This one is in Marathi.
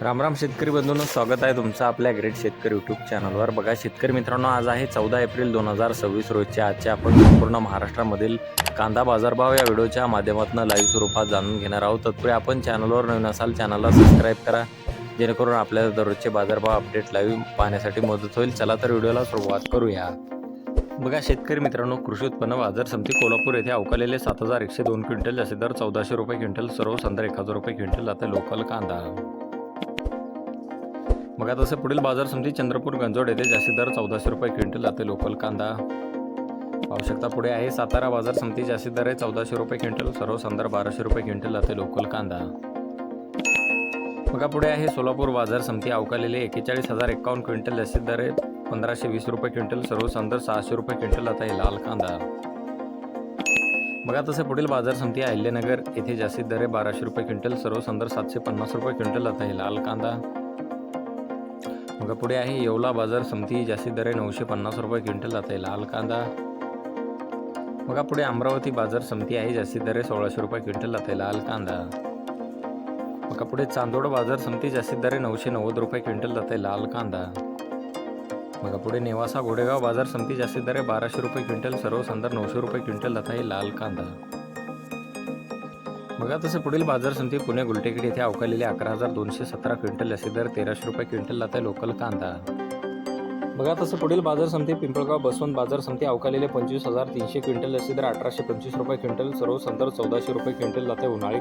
राम राम शेतकरी बंधूंनो, स्वागत आहे तुमचं आपल्या ग्रेट शेतकरी यूट्यूब चॅनलवर। बघा शेतकरी मित्रांनो, आज आहे 14 एप्रिल 2026 रोजचे आजचे आपण संपूर्ण महाराष्ट्रामधील कांदा बाजारभाव या व्हिडिओच्या माध्यमातून लाईव्ह स्वरूपात जाणून घेणार आहोत। तत्पूर्वी आपण चॅनलवर नवीन असाल चॅनलला सबस्क्राईब करा, जेणेकरून आपल्याला दररोजचे बाजारभाव अपडेट लाईव्ह पाहण्यासाठी मदत होईल। चला तर व्हिडिओला सुरुवात करूया। बघा शेतकरी मित्रांनो, कृषी उत्पन्न बाजार समिती कोल्हापूर येथे अवकालेले 7102 क्विंटल, जास्तीत दर 1400 रुपये क्विंटल, सर्व संदर 1000 रुपये क्विंटल जाते लोकल कांदा। बघा तसे पुढील बाजार समिती चंद्रपूर गंजोड येथे जास्तीत दर 1400 रुपये क्विंटल जाते लोकल कांदा। आवश्यकता पुढे आहे सातारा बाजार समिती, जास्तीत दर आहे 1400 रुपये क्विंटल, सर्व संदर 1200 रुपये क्विंटल जाते लोकल कांदा। बघा पुढे आहे सोलापूर बाजार समिती, अवकालेले 41,051 क्विंटल, जास्तीत दर आहे 1520 रुपये क्विंटल, सर्व संदर 600 रुपये क्विंटल जाते लाल कांदा। बघा तसे पुढील बाजार समिती अहिल्यानगर येथे जास्तीत दर आहे 1200 रुपये क्विंटल, सर्व संदर 750 रुपये क्विंटल जाते लाल कांदा। बघा पुढे आहे येवला बाजार समिती, जास्तीत दर आहे 950 रुपये क्विंटल जाते लाल कांदा। बघा पुढे अमरावती बाजार समिती आहे, जास्तीत दर आहे 1600 रुपये क्विंटल जाते लाल कांदा। बघा पुढे चांदोड बाजार समिती, जास्तीत दर आहे 990 रुपये क्विंटल जाते लाल कांदा। बघा पुढे नेवासा गोडेगाव बाजार समिती, जास्तीत दर आहे 1200 रुपये क्विंटल, सर्व संदर 900 रुपये क्विंटल जाते लाल कांदा। बघा तसे पुढील बाजार समिती पुणे गुलटेकडी येथे अवकालेले 11,217 क्विंटल, जास्तीत दर 1300 रुपये क्विंटल जाते लोकल कांदा। बघा तसे पुढील बाजार समिती पिंपळगाव बसवंत बाजार समिती, अवकालेले 25,300 क्विंटल, जास्तीत दर 1825 रुपये क्विंटल, सर्व संदर 1400 रुपये क्विंटल जाते उन्हाळी